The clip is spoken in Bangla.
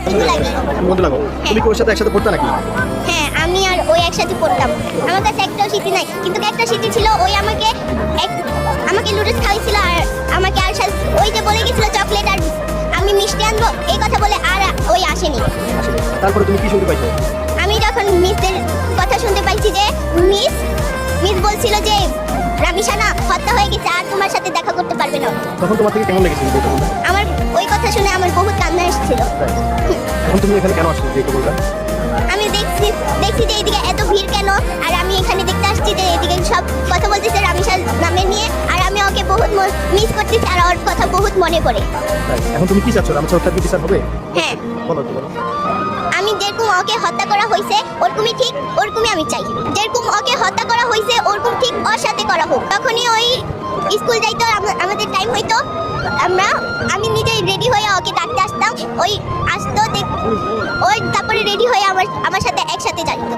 বন্ধু লাগে। বন্ধু লাগো। তুমি কি ওর সাথে একসাথে পড়তা নাকি? হ্যাঁ, আমি আর ওই একসাথে পড়তাম। আমার কাছে একটাও স্মৃতি নাই, কিন্তু একটা স্মৃতি ছিল, ওই আমাকে লুডুস খাওয়াইছিল, আর আমাকে আর ওই যে বলে গেছিল চকলেট আর আমি মিষ্টি আনবো, এই কথা বলে আর ওই আসেনি। তারপরে তুমি কি শুনতে পাইছো? আমি যখন মিসের কথা শুনতে পাইছি যে মিস বলছিল যে রামিশানা হত্যা হয়ে গেছে আর তোমার সাথে দেখা করতে পারবে না, তখন তোমার থেকে কেমন লেগেছিল এটা বলতে? আমার ওই কথা শুনে আমার বহুত কান্না এসেছিল। এখন তুমি এখানে কেন আসছো এটা বলতে? আমি দেখছি যে এদিকে এত ভিড় কেন, আর আমি এখানে দেখতে আসছি যে এদিকে সব কথা বলতেছে রামিশার নামে নিয়ে, আর আমি ওকে বহুত মিস করতেছি আর ওর কথা বহুত মনে পড়ে। এখন তুমি কি চাচ্ছো? রামিশা হত্যার কি বিচার হবে? হ্যাঁ, বলো তো বলো। আমি যেরকম ওকে হত্যা করা হয়েছে ওরকমই আমি চাই। যেরকম ওকে হত্যা করা হয়েছে ওরকম ঠিক ওর সাথে করা হোক। তখনই ওই স্কুল যাইতো, আমাদের টাইম হইতো, আমি নিজেই রেডি হয়ে ওকে ডাকতে আসতাম, ওই আসতো ওই তারপরে রেডি হয়ে আমার সাথে একসাথে যাইতো।